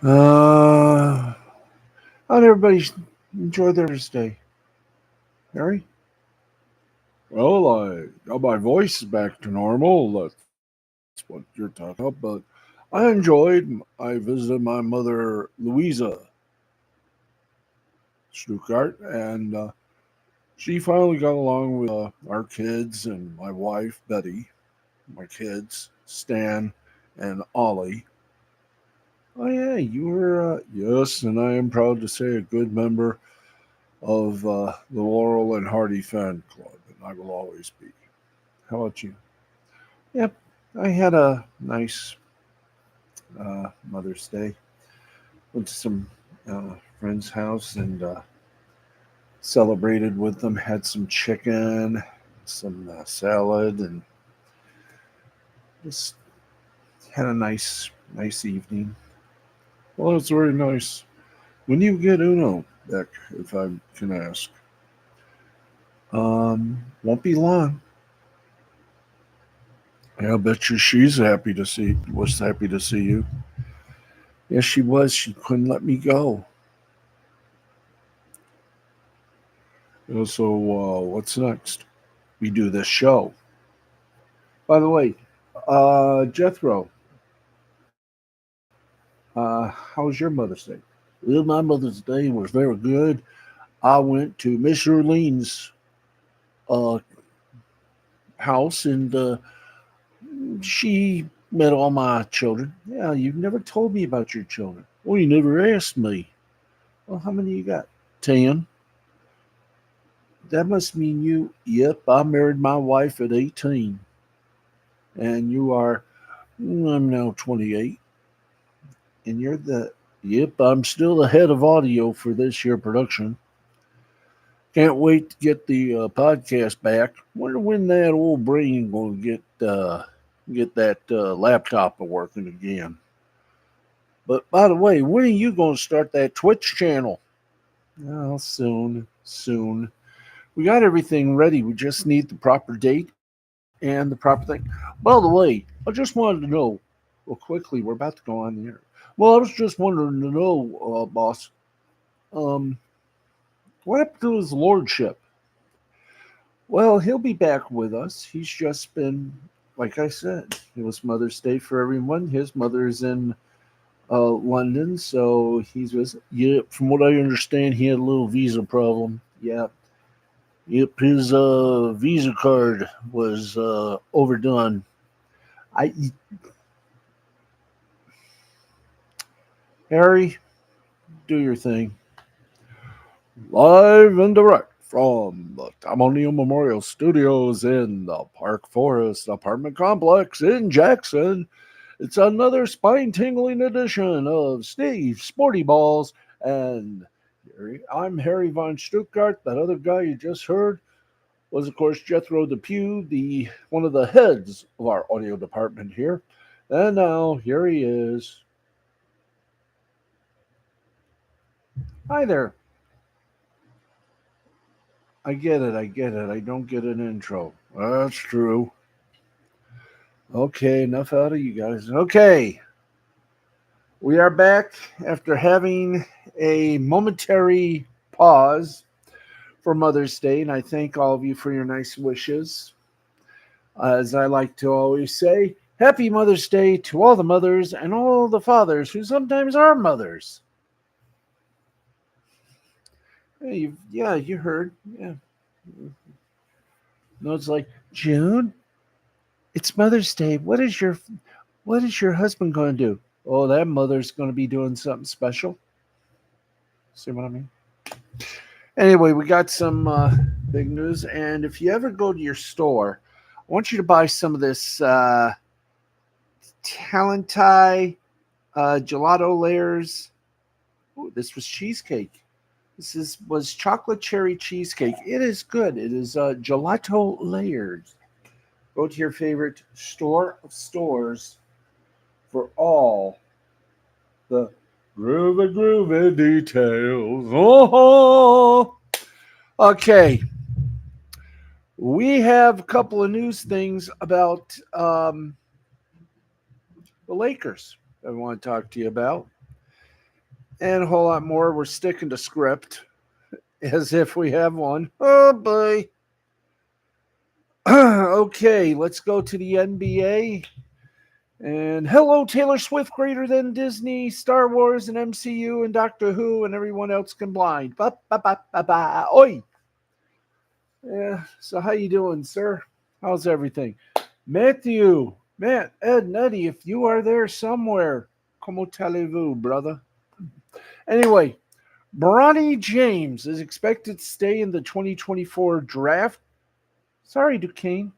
Uh, how'd everybody enjoy their Day? Harry? Well, I got my voice back to normal. That's what you're talking about. But I enjoyed. I visited my mother, Louisa Stuttgart, and she finally got along with our kids and my wife, Betty, my kids, Stan and Ollie. Oh, yeah, you were, yes, and I am proud to say a good member of the Laurel and Hardy fan club, and I will always be. How about you? Yep, I had a nice Mother's Day. Went to some friend's house and celebrated with them. Had some chicken, some salad, and just had a nice evening. Well, it's very nice. When you get Uno back, if I can ask, won't be long. Yeah, I bet you she's happy to see was happy to see you. Yes, she was. She couldn't let me go. So what's next? We do this show. By the way, Jethro, how was your Mother's Day? Well, my Mother's Day was very good. I went to Miss Erlene's uh, house and she met all my children. Yeah, you've never told me about your children. Well, you never asked me. Well, how many you got? 10. That must mean you. Yep, I married my wife at 18. And you are, I'm now 28. And you're the, yep, I'm still the head of audio for this year production. Can't wait to get the podcast back. Wonder when that old brain going to get that laptop working again. But by the way, when are you going to start that Twitch channel? Oh, soon. We got everything ready. We just need the proper date and the proper thing. By the way, I just wanted to know, well, quickly, we're about to go on the air. Well, I was just wondering to know, boss, um, what happened to his lordship? Well, he'll be back with us. He's just been, like I said, it was Mother's Day for everyone. His mother is in London, so he's with. Yeah, from what I understand, he had a little visa problem. Yeah, yep, his visa card was overdone. I Harry, do your thing. Live and direct from the Tamonio Memorial Studios in the Park Forest apartment complex in Jackson. It's another spine tingling edition of Steve Sporty Balls. And I'm Harry Von Stuttgart. That other guy you just heard was, of course, Jethro Depew, the one of the heads of our audio department here. And now here he is. Hi there. I get it. I don't get an intro. That's true. Okay, enough out of you guys. Okay, we are back after having a momentary pause for Mother's Day, and I thank all of you for your nice wishes. As I like to always say, Happy Mother's Day to all the mothers and all the fathers who sometimes are mothers. Yeah, you heard. Yeah. No, it's like, June, it's Mother's Day. What is your husband going to do? Oh, that mother's going to be doing something special. See what I mean? Anyway, we got some big news, and if you ever go to your store, I want you to buy some of this Talentai gelato layers. Ooh, this was cheesecake. This was chocolate cherry cheesecake. It is good. It is gelato layers. Go to your favorite store of stores for all the groovy details. Oh, okay. We have a couple of news things about the Lakers that I want to talk to you about. and a whole lot more. We're sticking to script as if we have one. Oh, boy. Okay, let's go to the NBA. And hello, Taylor Swift, greater than Disney, Star Wars, and MCU, and Doctor Who, and everyone else combined. Ba ba ba ba ba. Oi. Yeah. So how you doing, sir? How's everything? Matthew, Matt, Ed, and Eddie, if you are there somewhere, como allez-vous, brother? Anyway, Bronny James is expected to stay in the 2024 draft. Sorry, Duquesne.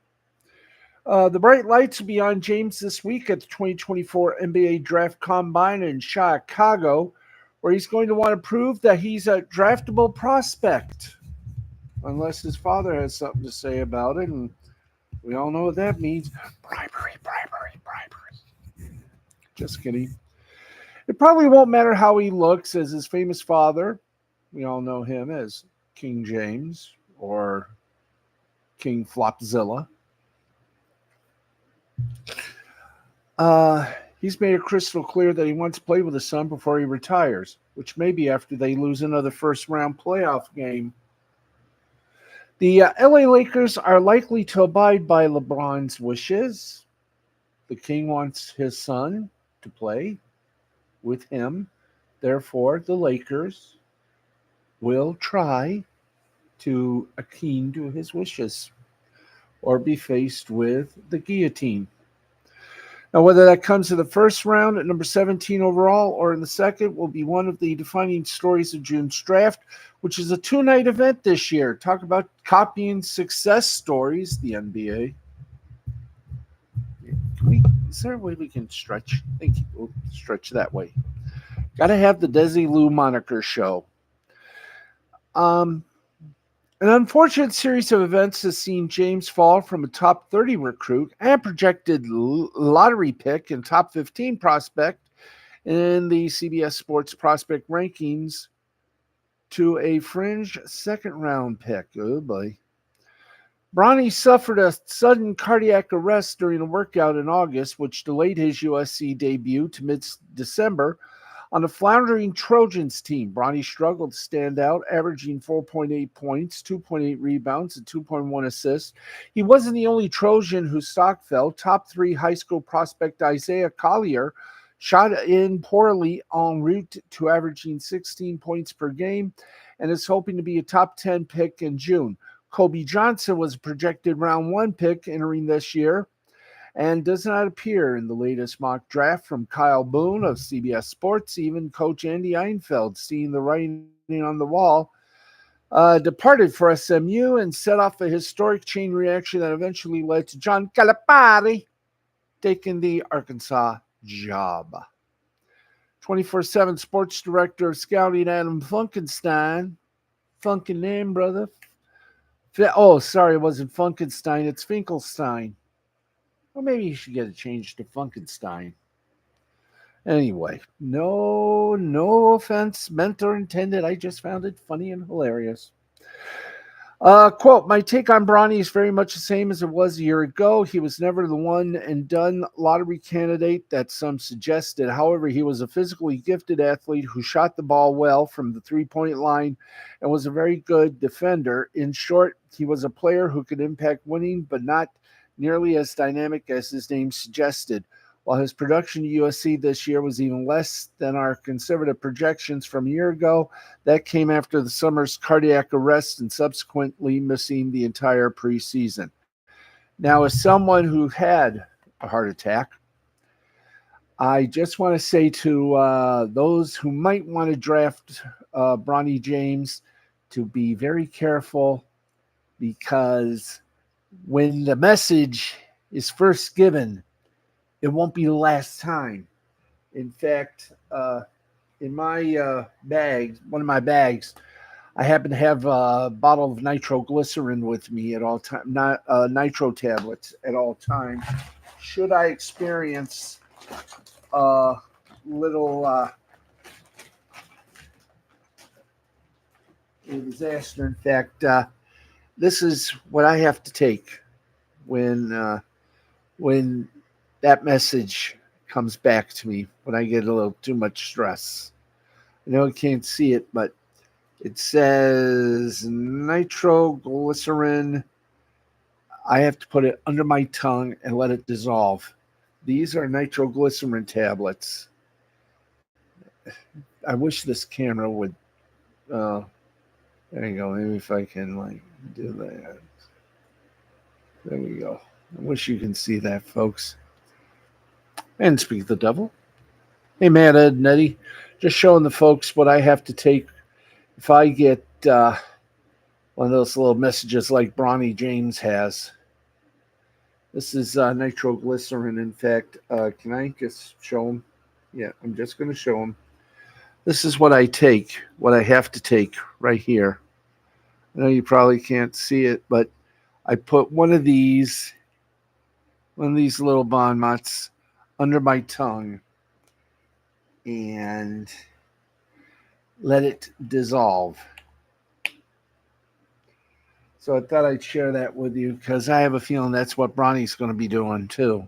The bright lights will be on James this week at the 2024 NBA Draft Combine in Chicago, where he's going to want to prove that he's a draftable prospect, unless his father has something to say about it, and we all know what that means. Bribery. Just kidding. It probably won't matter how he looks, as his famous father, we all know him as King James or King Flopzilla. He's made it crystal clear that he wants to play with his son before he retires, which may be after they lose another first-round playoff game. The LA Lakers are likely to abide by LeBron's wishes. The king wants his son to play with him. Therefore, the Lakers will try to accede to his wishes or be faced with the guillotine. Now, whether that comes in the first round at number 17 overall or in the second will be one of the defining stories of June's draft, which is a 2-night event this year. Talk about copying success stories, the NBA. Is there a way we can stretch? Thank you. We'll stretch that way. Got to have the Desi Lou moniker show. An unfortunate series of events has seen James fall from a top 30 recruit and projected lottery pick and top 15 prospect in the CBS Sports prospect rankings to a fringe second-round pick. Oh, boy. Bronny suffered a sudden cardiac arrest during a workout in August, which delayed his USC debut to mid-December. On a floundering Trojans team, Bronny struggled to stand out, averaging 4.8 points, 2.8 rebounds, and 2.1 assists. He wasn't the only Trojan whose stock fell. Top 3 high school prospect Isaiah Collier shot in poorly en route to averaging 16 points per game and is hoping to be a top 10 pick in June. Kobe Johnson was a projected round 1 pick entering this year and does not appear in the latest mock draft from Kyle Boone of CBS Sports. Even Coach Andy Einfeld, seeing the writing on the wall, departed for SMU and set off a historic chain reaction that eventually led to John Calipari taking the Arkansas job. 24/7 sports director of scouting Adam Funkenstein. Funkin' name, brother. Oh, sorry, it wasn't Funkenstein. It's Finkelstein. Well, maybe you should get it changed to Funkenstein. Anyway, no offense meant or intended. I just found it funny and hilarious. Quote, my take on Bronny is very much the same as it was a year ago. He was never the one and done lottery candidate that some suggested. However, he was a physically gifted athlete who shot the ball well from the three-point line and was a very good defender. In short, he was a player who could impact winning, but not nearly as dynamic as his name suggested. While his production at USC this year was even less than our conservative projections from a year ago, that came after the summer's cardiac arrest and subsequently missing the entire preseason. Now, as someone who had a heart attack, I just want to say to those who might want to draft Bronny James to be very careful, because when the message is first given, it won't be the last time. In fact, in my bag, one of my bags, I happen to have a bottle of nitroglycerin with me at all time, not nitro tablets at all times. Should I experience a little disaster? In fact, this is what I have to take when that message comes back to me, when I get a little too much stress. I know you can't see it, but it says nitroglycerin. I have to put it under my tongue and let it dissolve. These are nitroglycerin tablets. I wish this camera would. Uh, there you go. Maybe if I can do that. There we go. I wish you can see that, folks. And speak of the devil. Hey, Matt, Ed, and Eddie. Just showing the folks what I have to take if I get one of those little messages like Bronny James has. This is nitroglycerin. In fact, can I just show them? Yeah, I'm just going to show them. This is what I take, what I have to take right here. I know you probably can't see it, but I put one of these little bon mots under my tongue and let it dissolve. So I thought I'd share that with you because I have a feeling that's what Bronny's going to be doing too.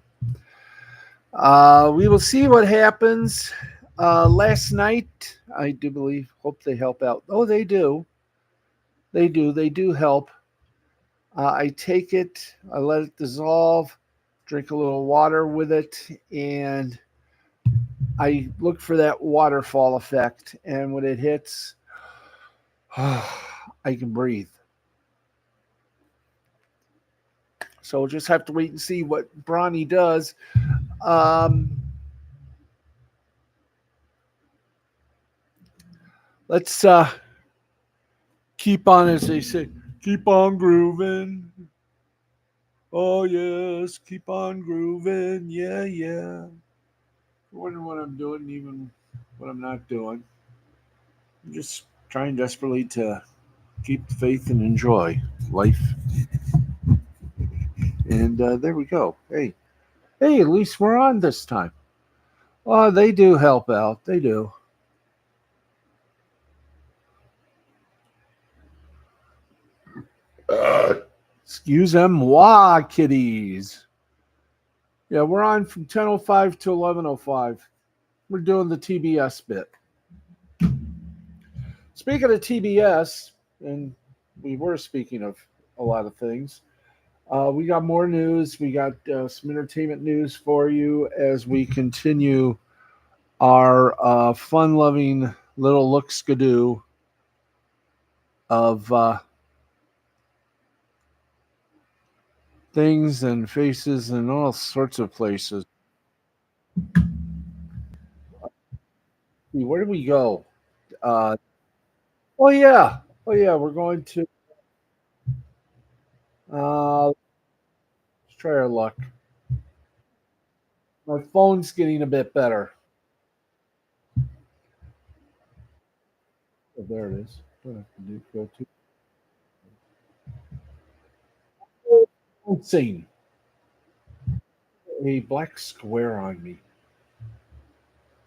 We will see what happens. Last night, I do believe, hope they help out. Oh, they do. They do help. I take it, I let it dissolve, drink a little water with it, and I look for that waterfall effect. And when it hits, I can breathe. So we'll just have to wait and see what Bronny does. Let's keep on, as they say, keep on grooving. Oh, yes, keep on grooving. Yeah, yeah. I wonder what I'm doing, even what I'm not doing. I'm just trying desperately to keep the faith and enjoy life. And there we go. Hey, at least we're on this time. Oh, they do help out. They do. Excuse them, moi, kiddies. Yeah, we're on from 10:05 to 11:05. We're doing the TBS bit. Speaking of TBS, and we were speaking of a lot of things, we got more news. We got some entertainment news for you as we continue our fun-loving little look-skidoo of things and faces and all sorts of places. Where do we go? Uh, oh yeah, We're going to let's try our luck. My phone's getting a bit better. Oh, there it is. Don't have to go to scene. A black square on me.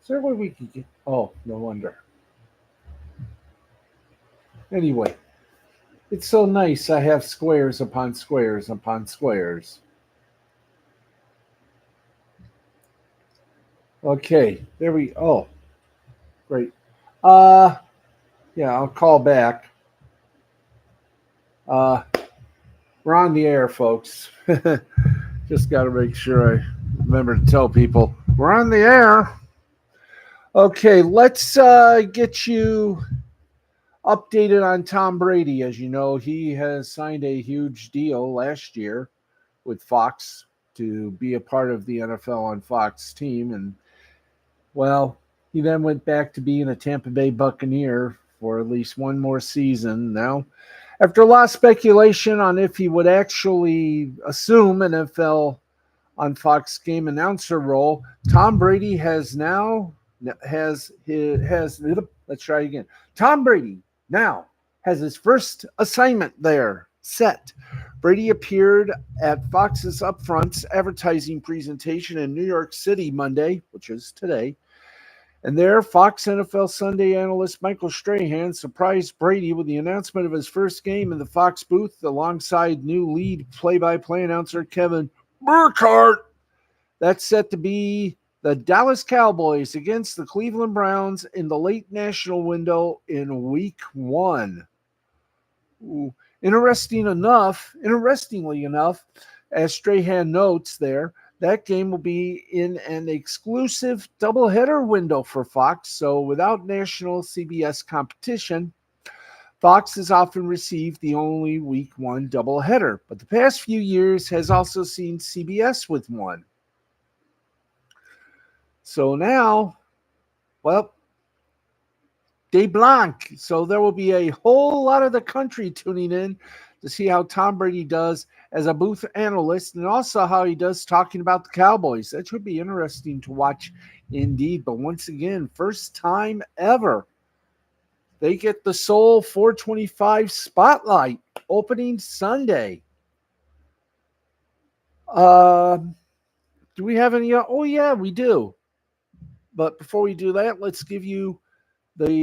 Is there a way we can get? Oh, no wonder. Anyway, it's so nice. I have squares upon squares upon squares. Okay, there we. Oh, great. Uh, yeah, I'll call back. Uh, we're on the air, folks. Just got to make sure I remember to tell people we're on the air. Okay, let's get you updated on Tom Brady. As you know, he has signed a huge deal last year with Fox to be a part of the NFL on Fox team. And, well, he then went back to being a Tampa Bay Buccaneer for at least one more season. Now, after a lot of speculation on if he would actually assume an NFL on Fox game announcer role, Tom Brady has let's try again. Tom Brady now has his first assignment there set. Brady appeared at Fox's Upfronts advertising presentation in New York City Monday, which is today. And there, Fox NFL Sunday analyst Michael Strahan surprised Brady with the announcement of his first game in the Fox booth alongside new lead play-by-play announcer Kevin Burkhardt. That's set to be The Dallas Cowboys against the Cleveland Browns in the late national window in week 1. Ooh. Interestingly enough, as Strahan notes there, that game will be in an exclusive doubleheader window for Fox. So without national CBS competition, Fox has often received the only week 1 doubleheader, but the past few years has also seen CBS with one. So now, well, Day Blanc. So there will be a whole lot of the country tuning in to see how Tom Brady does as a booth analyst and also how he does talking about the Cowboys. That should be interesting to watch indeed. But once again, first time ever, they get the sole 425 spotlight opening Sunday. Do we have any? Oh, yeah, we do. But before we do that, let's give you 3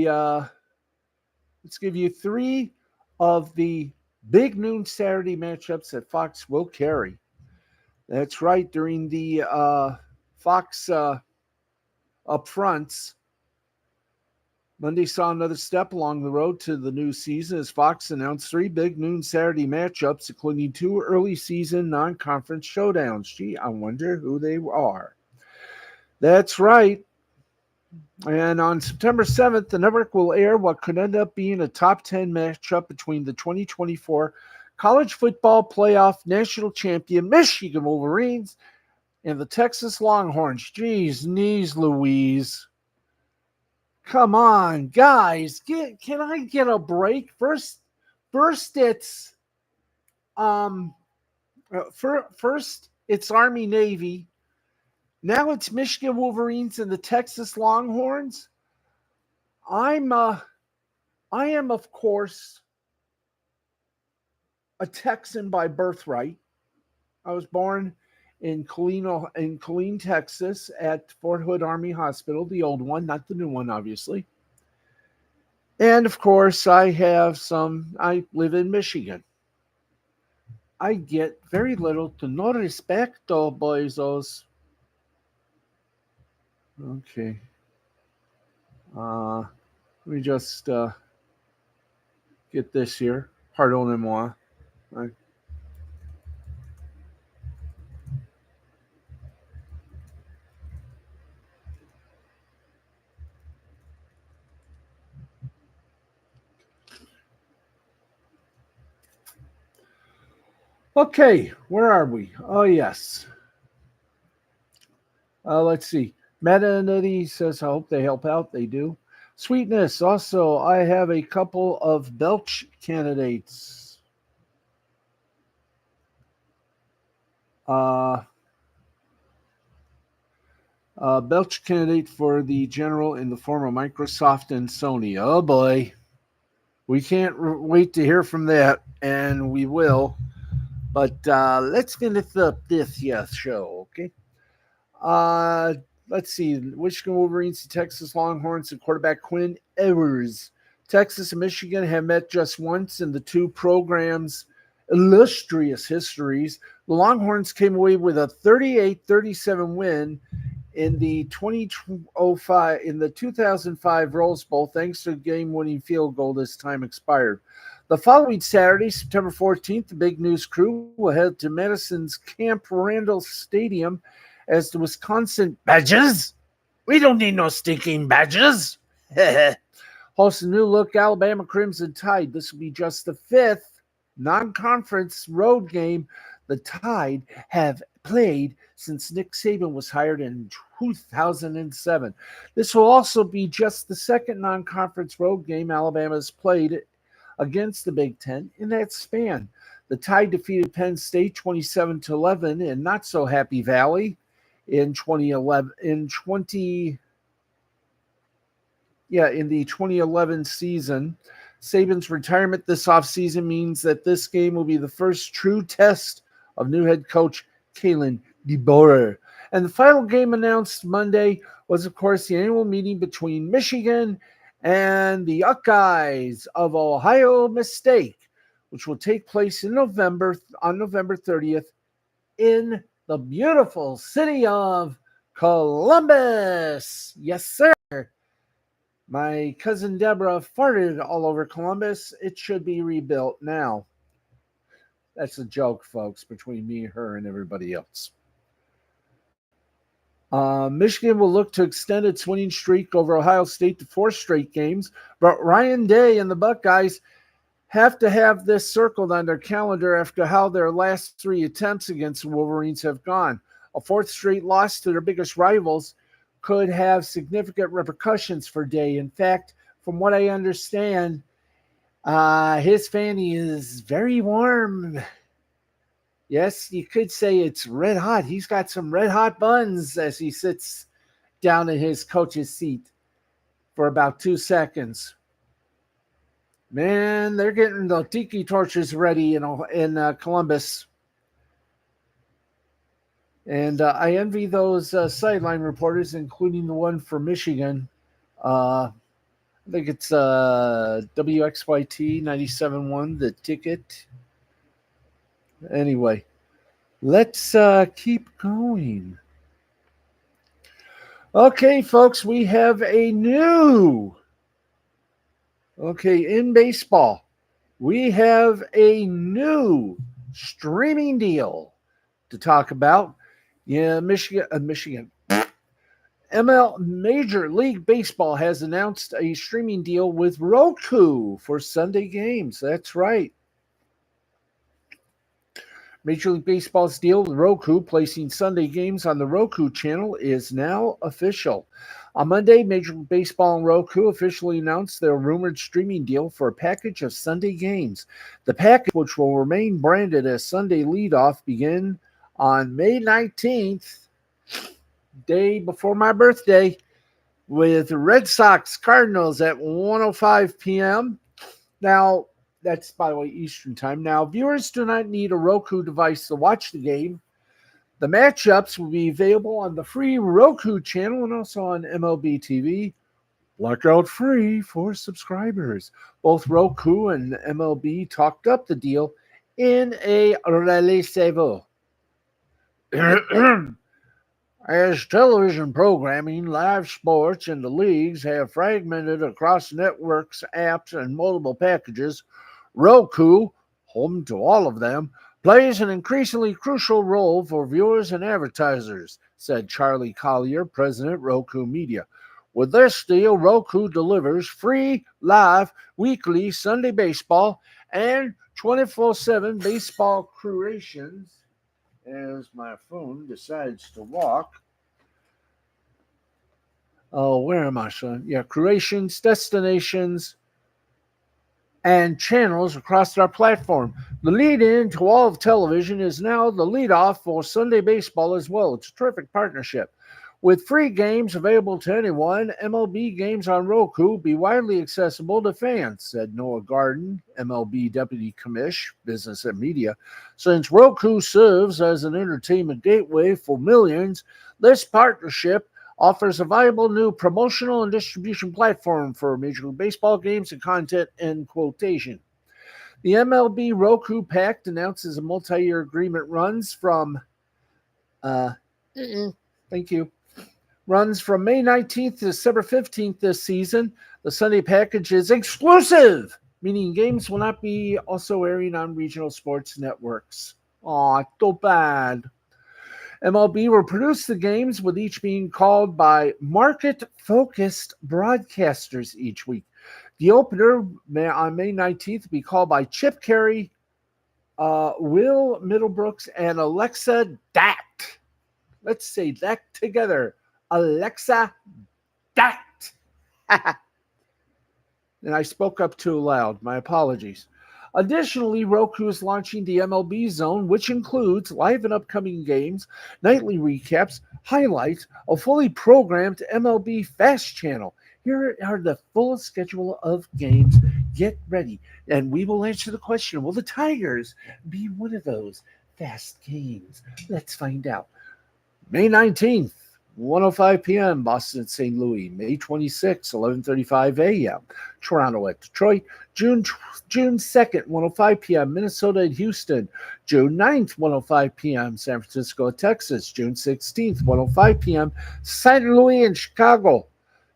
of the big noon Saturday matchups that Fox will carry. That's right. During the Fox upfronts, Monday saw another step along the road to the new season as Fox announced 3 big noon Saturday matchups, including 2 early season non-conference showdowns. Gee, I wonder who they are. That's right. And on September 7th, the network will air what could end up being a top 10 matchup between the 2024 College Football Playoff National Champion Michigan Wolverines and the Texas Longhorns. Jeez, knees Louise. Come on, guys. Can I get a break? First it's Army Navy. Now it's Michigan Wolverines and the Texas Longhorns. I am, of course, a Texan by birthright. I was born in Killeen, Texas, at Fort Hood Army Hospital, the old one, not the new one, obviously. And of course, I live in Michigan. I get very little to no respecto, boysos. Okay. Let me just get this here. Pardonnez-moi. Okay, where are we? Oh, yes. Let's see. Meta says, I hope they help out. They do. Sweetness. Also, I have a couple of belch candidates. Belch candidate for the general in the form of Microsoft and Sony. Oh, boy. We can't wait to hear from that, and we will. But let's finish up this show, okay? Let's see. Michigan Wolverines, the Texas Longhorns, and quarterback Quinn Ewers. Texas and Michigan have met just once in the 2 programs' illustrious histories. The Longhorns came away with a 38-37 win in the 2005 Rose Bowl, thanks to a game-winning field goal this time expired. The following Saturday, September 14th, the Big News crew will head to Madison's Camp Randall Stadium as the Wisconsin Badgers. We don't need no stinking Badgers. Host a new-look Alabama Crimson Tide. This will be just the 5th non-conference road game the Tide have played since Nick Saban was hired in 2007. This will also be just the 2nd non-conference road game Alabama has played against the Big Ten in that span. The Tide defeated Penn State 27-11 in not so happy Valley in the 2011 season. Saban's retirement this offseason means that this game will be the first true test of new head coach Kalen DeBoer. And the final game announced Monday was, of course, the annual meeting between Michigan and the Buckeyes of Ohio State, which will take place on November 30th in the beautiful city of Columbus. Yes, sir. My cousin Deborah farted all over Columbus. It should be rebuilt now. That's a joke, folks, between me, her, and everybody else. Michigan will look to extend its winning streak over Ohio State to 4 straight games, but Ryan Day and the Buckeyes have to have this circled on their calendar after how their last 3 attempts against the Wolverines have gone. A 4th straight loss to their biggest rivals could have significant repercussions for Day. In fact, from what I understand, his fanny is very warm. Yes, you could say it's red hot. He's got some red hot buns as he sits down in his coach's seat for about 2 seconds. Man, they're getting the tiki torches ready in Columbus. And I envy those sideline reporters, including the one for Michigan. I think it's WXYT 97.1, The Ticket. Anyway, let's keep going. Okay, folks, we have a new... Okay, in baseball, we have a new streaming deal to talk about. Yeah, Michigan. Major League Baseball has announced a streaming deal with Roku for Sunday games. That's right. Major League Baseball's deal with Roku, placing Sunday games on the Roku channel, is now official. On Monday, Major League Baseball and Roku officially announced their rumored streaming deal for a package of Sunday games. The package, which will remain branded as Sunday Leadoff, begin on May 19th, day before my birthday, with Red Sox Cardinals at 1:05 p.m. Now, that's, by the way, Eastern time. Now, viewers do not need a Roku device to watch the game. The matchups will be available on the free Roku channel and also on MLB TV. Blackout free for subscribers. Both Roku and MLB talked up the deal in a release-able. As television programming, live sports, and the leagues have fragmented across networks, apps, and multiple packages, Roku, home to all of them, plays an increasingly crucial role for viewers and advertisers, said Charlie Collier, president, Roku Media. With this deal, Roku delivers free, live, weekly Sunday baseball and 24/7 baseball creations. As my phone decides to walk. Oh, where am I, son? Yeah, creations, destinations, and channels across our platform. The lead-in to all of television is now the lead-off for Sunday baseball as well. It's a terrific partnership. With free games available to anyone, MLB games on Roku will be widely accessible to fans, said Noah Garden, MLB Deputy Commish, Business and Media. Since Roku serves as an entertainment gateway for millions, this partnership offers a viable new promotional and distribution platform for Major League Baseball games and content, end quotation. The MLB Roku Pact announces a multi-year agreement runs from May 19th to December 15th this season. The Sunday package is exclusive, meaning games will not be also airing on regional sports networks. Aw, too bad. MLB will produce the games, with each being called by market-focused broadcasters each week. The opener on May 19th will be called by Chip Carey, Will Middlebrooks, and Alexa Dat. Let's say that together. Alexa Dat. And I spoke up too loud. My apologies. Additionally, Roku is launching the MLB Zone, which includes live and upcoming games, nightly recaps, highlights, a fully programmed MLB Fast channel. Here are the full schedule of games. Get ready. And we will answer the question, will the Tigers be one of those fast games? Let's find out. May 19th, 1:05 p.m. Boston at St. Louis. May 26, 11:35 a.m. Toronto at Detroit. June 2nd, 1:05 p.m. Minnesota at Houston. June 9th, 1:05 p.m. San Francisco at Texas. June 16th, 1:05 p.m. St. Louis and Chicago.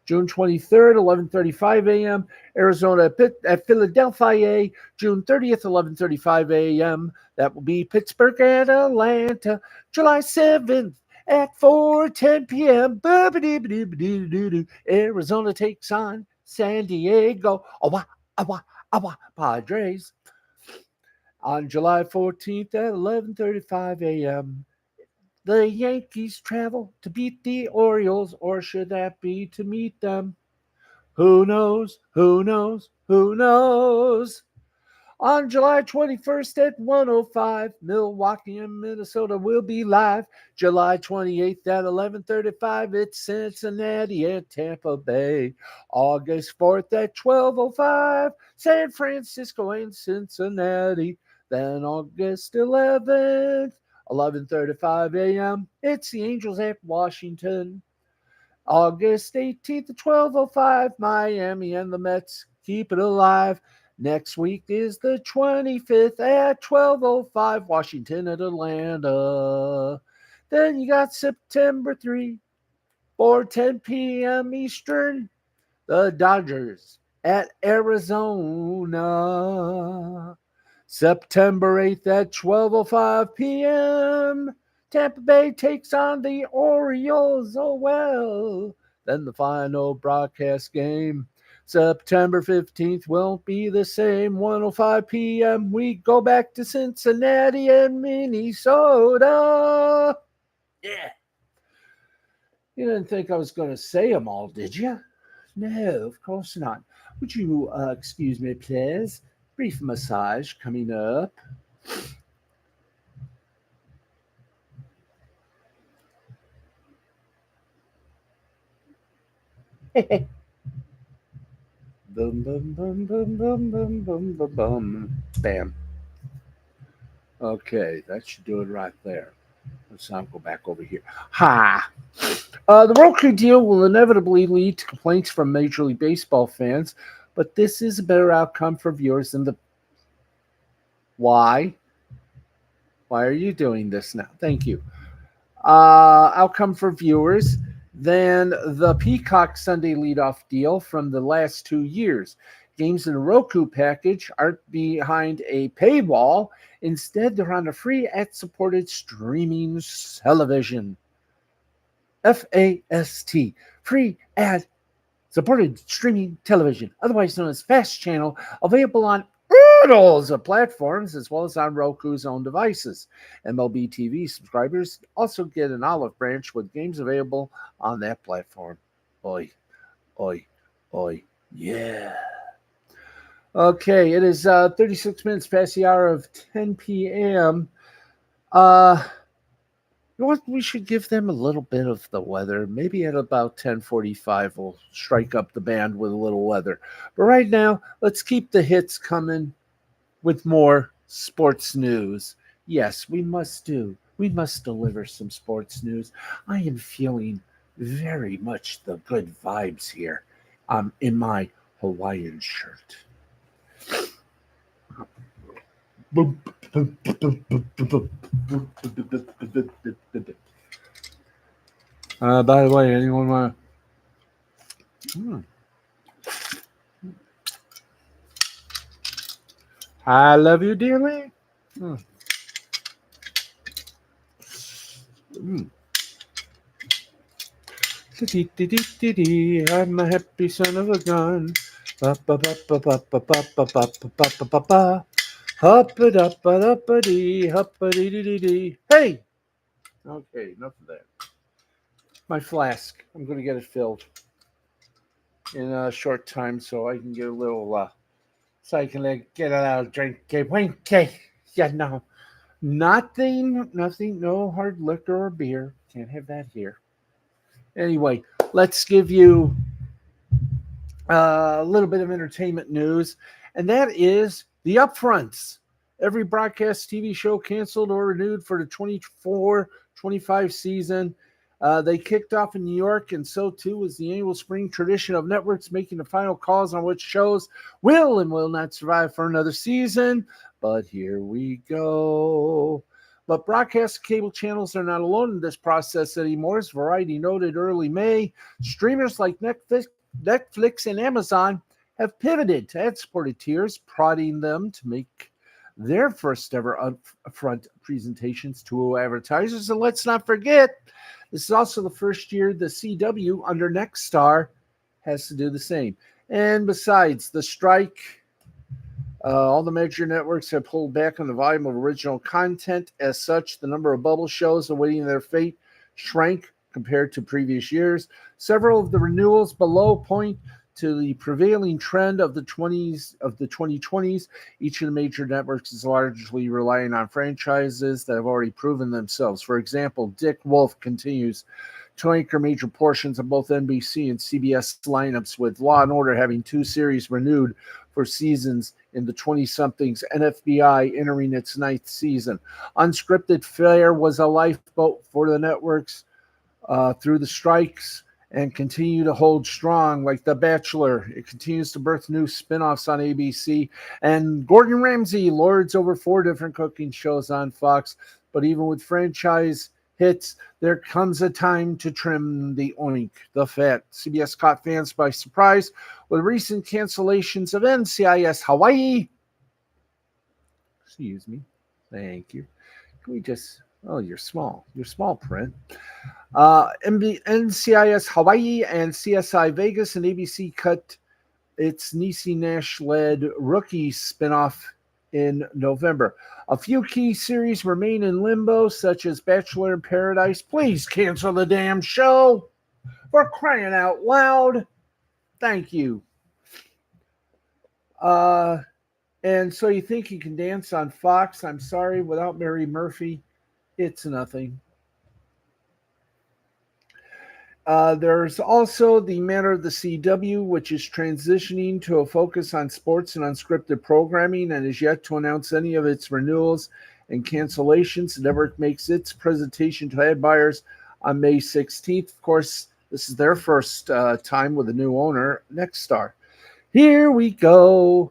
June 23rd, 11:35 a.m. Arizona at Philadelphia. June 30th, 11:35 a.m. That will be Pittsburgh at Atlanta. July 7th at 4:10 p.m. Arizona takes on San Diego. Padres. On July 14th at 11:35 a.m. The Yankees travel to beat the Orioles, or should that be to meet them? Who knows? Who knows? Who knows? On July 21st at 1:05, Milwaukee and Minnesota will be live. July 28th at 11:35, it's Cincinnati and Tampa Bay. August 4th at 12:05, San Francisco and Cincinnati. Then August 11th, 11:35 a.m., it's the Angels at Washington. August 18th at 12:05, Miami and the Mets keep it alive. Next week is the 25th at 12:05, Washington at Atlanta. Then you got September 3, 4:10 p.m. Eastern, the Dodgers at Arizona. September 8th at 12:05 p.m., Tampa Bay takes on the Orioles. Oh, well. Then the final broadcast game. September 15th won't be the same. 1:05 p.m., we go back to Cincinnati and Minnesota. Yeah. You didn't think I was going to say them all, did you? No, of course not. Would you excuse me, please? Brief massage coming up. Boom, boom, boom, boom, boom, boom, boom, boom, boom. Bam. Okay, that should do it right there. Let's not go back over here. Ha! The Roku deal will inevitably lead to complaints from Major League Baseball fans, but this is a better outcome for viewers than the... Why? Why are you doing this now? Thank you. Outcome for viewers than the Peacock Sunday leadoff deal from the last 2 years. Games in the Roku package aren't behind a paywall. Instead, they're on a free ad-supported streaming television. FAST, free ad-supported streaming television, otherwise known as FAST channel, available on oodles of platforms as well as on Roku's own devices. MLB TV subscribers also get an olive branch with games available on that platform. Oi, oi, oi, yeah. Okay, it is 36 minutes past the hour of 10 p.m. You know what? We should give them a little bit of the weather. Maybe at about 10:45, we'll strike up the band with a little weather. But right now, let's keep the hits coming with more sports news. Yes, we must do. We must deliver some sports news. I am feeling very much the good vibes here. In my Hawaiian shirt. By the way, anyone want to? I love you dearly. I'm a happy son of a gun. Hey! Okay, enough of that. My flask. I'm going to get it filled in a short time so I can get a little, so I can get it out, drink, yeah, no. Nothing, no hard liquor or beer. Can't have that here. Anyway, let's give you a little bit of entertainment news, and that is the upfronts. Every broadcast TV show canceled or renewed for the 24-25 season They kicked off in New York, and so too was the annual spring tradition of networks making the final calls on which shows will and will not survive for another season. But here we go. But broadcast cable channels are not alone in this process anymore. As Variety noted early May, streamers like Netflix and Amazon have pivoted to ad-supported tiers, prodding them to make their first ever upfront presentations to advertisers. And let's not forget, this is also the first year the CW under Nexstar has to do the same. And besides the strike, all the major networks have pulled back on the volume of original content. As such, the number of bubble shows awaiting their fate shrank compared to previous years. Several of the renewals below point to the prevailing trend of the 2020s. Each of the major networks is largely relying on franchises that have already proven themselves. For example, Dick Wolf continues to anchor major portions of both NBC and CBS lineups, with Law and Order having 2 series renewed for seasons in the 20-somethings, and FBI entering its 9th season. Unscripted fare was a lifeboat for the networks through the strikes and continue to hold strong, like The Bachelor. It continues to birth new spinoffs on ABC, and Gordon Ramsay lords over 4 different cooking shows on Fox. But even with franchise hits, there comes a time to trim the oink, the fat. CBS caught fans by surprise with recent cancellations of NCIS Hawaii. Excuse me. Thank you. Can we just... Oh, you're small. You're small print. NCIS Hawaii and CSI Vegas, and ABC cut its Niecy Nash-led Rookie spinoff in November. A few key series remain in limbo, such as Bachelor in Paradise. Please cancel the damn show, for crying out loud. Thank you. And So You Think You Can Dance on Fox. I'm sorry, without Mary Murphy, it's nothing. There's also the matter of the CW, which is transitioning to a focus on sports and unscripted programming and is yet to announce any of its renewals and cancellations. The network makes its presentation to ad buyers on May 16th. Of course, this is their first time with a new owner, Nexstar. Here we go.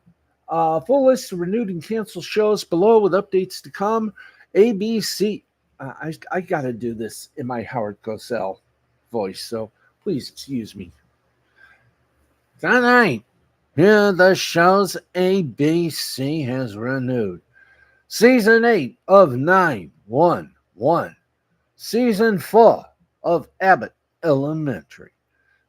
Full list of renewed and canceled shows below with updates to come. ABC. I got to do this in my Howard Cosell voice, so please excuse me. Tonight, here the shows ABC has renewed. Season 8 of 911. Season 4 of Abbott Elementary.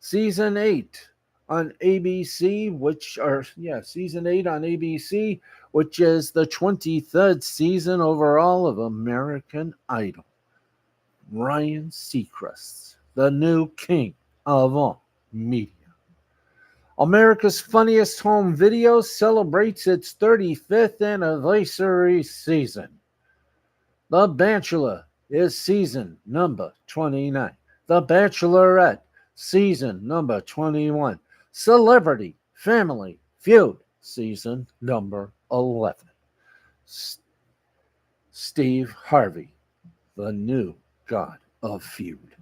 Season 8 on ABC, Season 8 on ABC, which is the 23rd season overall of American Idol. Ryan Seacrest, the new king of all media. America's Funniest Home Video celebrates its 35th anniversary season. The Bachelor is season number 29. The Bachelorette, season number 21. Celebrity Family Feud, season number 11. Steve Harvey, the new god of feud.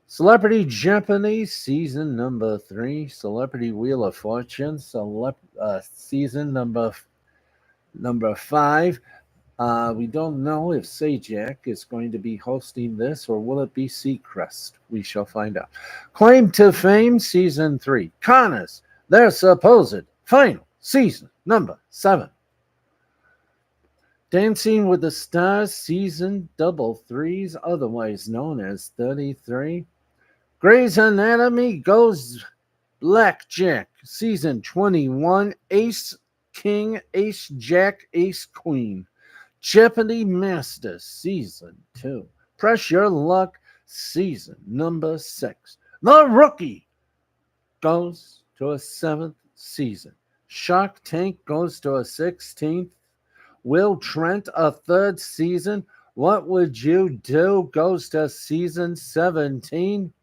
Celebrity Jeopardy, season number 3. Celebrity Wheel of Fortune, season number 5. We don't know if Sajak is going to be hosting this, or will it be Seacrest? We shall find out. Claim to Fame, season 3. Connors, their supposed final, season number 7. Dancing with the Stars, season double threes, otherwise known as 33. Grey's Anatomy goes Blackjack, season 21. Ace King, Ace Jack, Ace Queen. Jeopardy Masters, season 2. Press Your Luck, season number 6. The Rookie goes to a 7th season. Shark Tank goes to a 16th. Will Trent, a 3rd season. What Would You Do goes to season 17.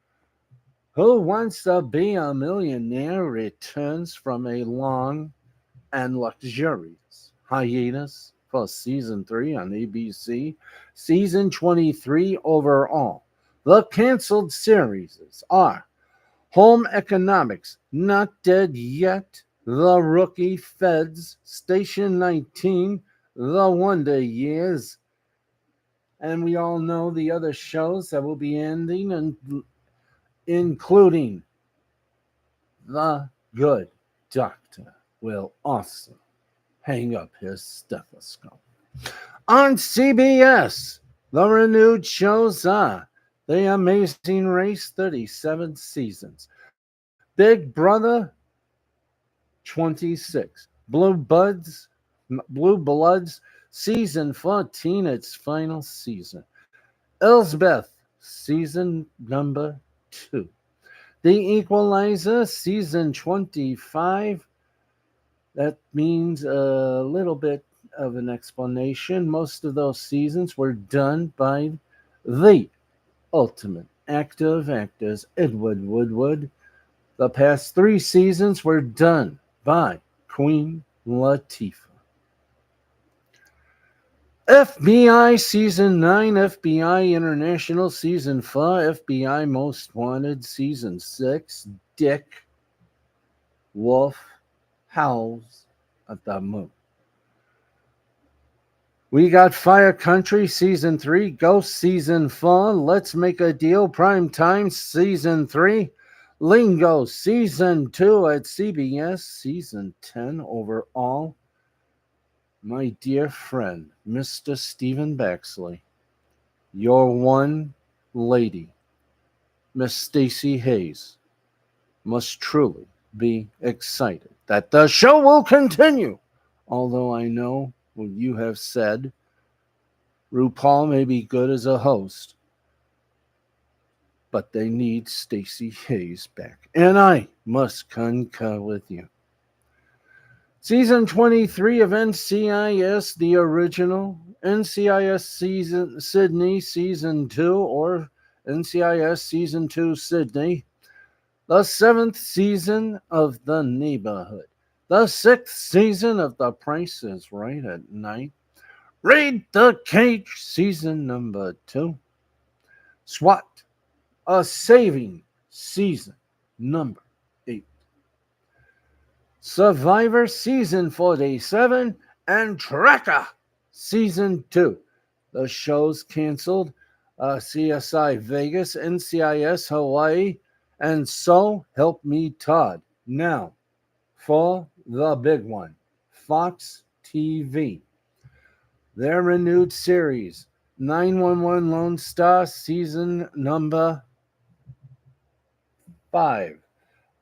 Who Wants to Be a Millionaire returns from a long and luxurious hiatus for season 3 on ABC. Season 23 overall. The canceled series are Home Economics, Not Dead Yet, The Rookie Feds, Station 19, The Wonder Years, and we all know the other shows that will be ending, including The Good Doctor will also hang up his stethoscope. On CBS, the renewed shows are The Amazing Race, 37 seasons, Big Brother, 26, Blue Bloods, season 14, its final season, Elsbeth, season number 2, The Equalizer, season 25. That means a little bit of an explanation. Most of those seasons were done by the ultimate actor of actors, Edward Woodward. The past 3 seasons were done by Queen Latifah. FBI Season 9, FBI International Season 4, FBI Most Wanted Season 6, Dick Wolf Howls at the Moon. We got Fire Country Season 3, Ghost Season 4, Let's Make a Deal Prime Time Season 3, Lingo Season 2 at CBS, Season 10 overall. My dear friend, Mr. Stephen Baxley, your one lady, Miss Stacey Hayes, must truly be excited that the show will continue. Although I know what you have said, RuPaul may be good as a host, but they need Stacey Hayes back. And I must concur with you. Season 23 of NCIS, the original, NCIS season Sydney Season 2, or NCIS Season 2 Sydney, the 7th season of The Neighborhood, the 6th season of The Price is Right at Night, Raid the Cage Season number 2, SWAT, A Saving Season number 8, Survivor Season 47, and Tracker Season 2. The shows canceled, CSI Vegas, NCIS Hawaii, and So Help Me Todd. Now, for the big one, Fox TV. Their renewed series, 911 Lone Star, season number 5.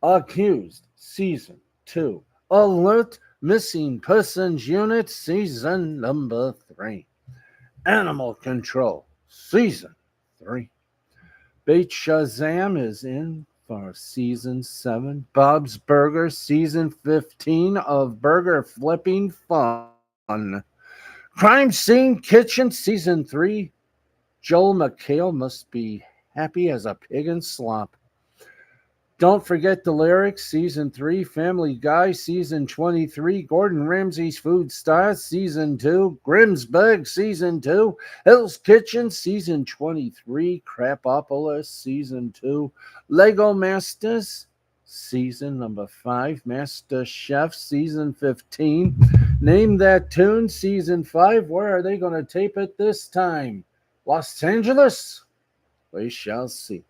Accused, season 2. Alert Missing Persons Unit, season number 3. Animal Control, season 3. Bait Shazam is in for season 7. Bob's Burger, season 15 of Burger Flipping Fun. Crime Scene Kitchen, season 3. Joel McHale must be happy as a pig in slop. Don't Forget the Lyrics, season 3. Family Guy, season 23. Gordon Ramsay's Food Stars, season 2. Grimsburg, season 2. Hell's Kitchen, season 23. Crapopolis, season 2. Lego Masters, season number 5. Master Chef, season 15. Name That Tune, season 5. Where are they going to tape it this time? Los Angeles? We shall see.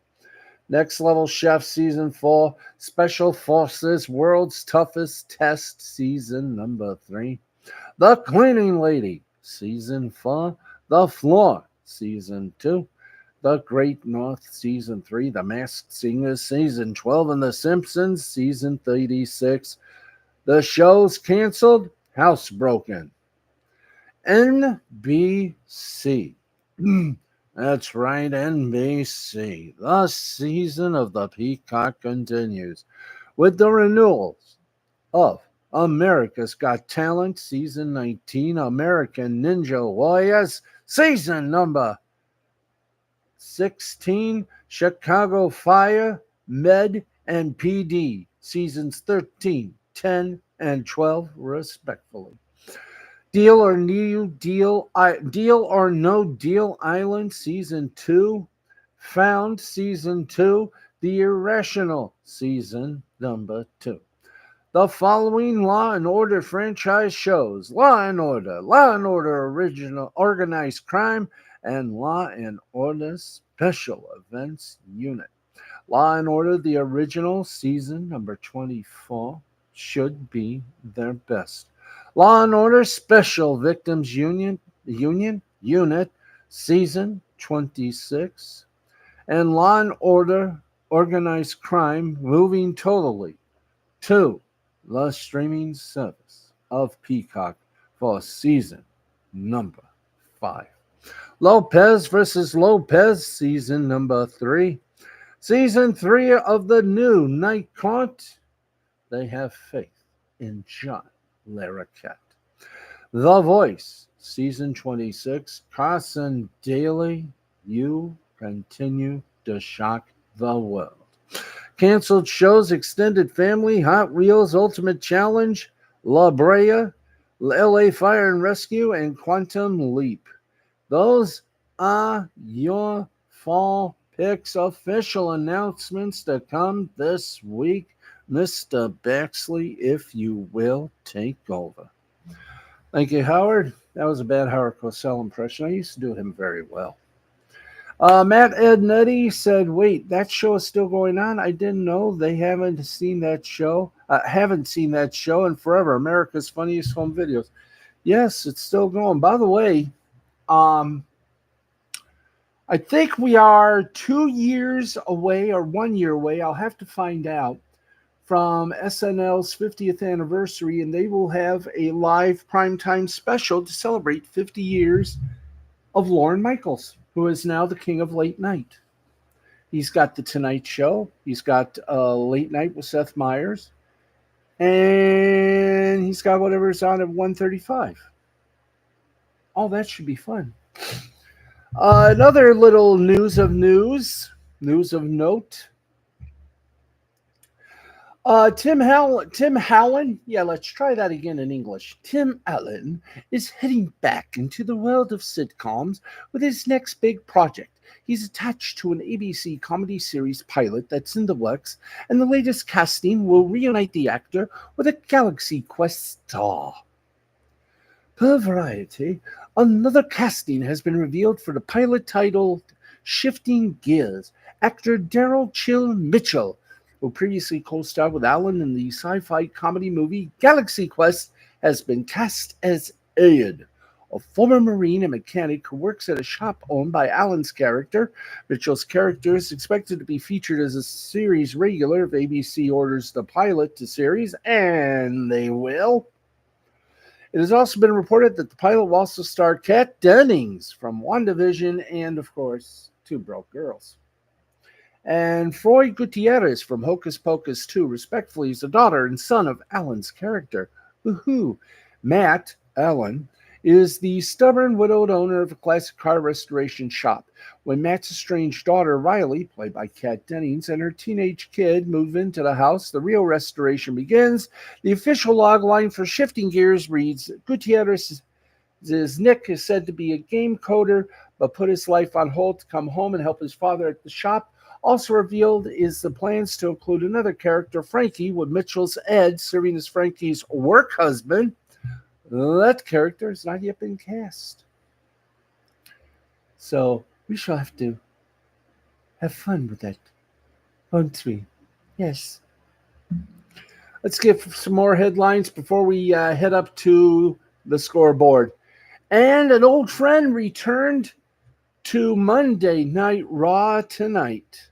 Next Level Chef, season 4. Special Forces, World's Toughest Test, season number 3. The Cleaning Lady, season 4. The Floor, season 2. The Great North, season 3. The Masked Singer, season 12. And The Simpsons, season 36. The shows canceled, housebroken. NBC. That's right, NBC. The season of the Peacock continues with the renewals of America's Got Talent, season 19, American Ninja Warriors, season number 16, Chicago Fire, Med, and PD, seasons 13, 10, and 12, respectively. Deal or No Deal Island, season 2, Found Season 2, The Irrational Season number 2. The following Law and Order franchise shows: Law and Order Original Organized Crime, and Law and Order Special Events Unit. Law and Order, the original season number 24, should be their best. Law and Order Special Victims Unit, season 26, and Law and Order Organized Crime, moving totally to the streaming service of Peacock for season number 5. Lopez versus Lopez, season number 3. Season 3 of the new Night Court. They have faith in John Larroquette. The Voice, season 26. Carson Daly, you continue to shock the world. Canceled shows: Extended Family, Hot Wheels Ultimate Challenge, La Brea, LA Fire and Rescue, and Quantum Leap. Those are your fall picks. Official announcements to come this week. Mr. Baxley, if you will, take over. Thank you, Howard. That was a bad Howard Cosell impression. I used to do him very well. Matt Ednetti said, wait, that show is still going on? I didn't know. They haven't seen that show. Haven't seen that show in forever. America's Funniest Home Videos. Yes, it's still going. By the way, I think we are 2 years away or 1 year away. I'll have to find out, from SNL's 50th anniversary, and they will have a live primetime special to celebrate 50 years of Lorne Michaels, who is now the king of late night. He's got The Tonight Show. He's got Late Night with Seth Meyers. And he's got whatever's on at 1:35. Oh, that should be fun. Another little news of note. Tim Allen, yeah, let's try that again in English. Tim Allen is heading back into the world of sitcoms with his next big project. He's attached to an ABC comedy series pilot that's in the works, and the latest casting will reunite the actor with a Galaxy Quest star. Per Variety, another casting has been revealed for the pilot titled Shifting Gears. Actor Daryl Chill Mitchell, who previously co-starred with Allen in the sci-fi comedy movie Galaxy Quest, has been cast as Ed, a former Marine and mechanic who works at a shop owned by Allen's character. Mitchell's character is expected to be featured as a series regular if ABC orders the pilot to series, and they will. It has also been reported that the pilot will also star Kat Dennings from WandaVision and, of course, Two Broke Girls. And Freud Gutierrez from Hocus Pocus 2, respectfully, is the daughter and son of Allen's character. Woohoo! Matt Allen is the stubborn widowed owner of a classic car restoration shop. When Matt's estranged daughter, Riley, played by Kat Dennings, and her teenage kid move into the house, the real restoration begins. The official log line for Shifting Gears reads, Gutierrez's Nick is said to be a game coder, but put his life on hold to come home and help his father at the shop. Also revealed is the plans to include another character, Frankie, with Mitchell's Ed serving as Frankie's work husband. That character has not yet been cast. So we shall have to have fun with that, won't we? Yes. Let's get some more headlines before we head up to the scoreboard. And an old friend returned to Monday Night Raw tonight.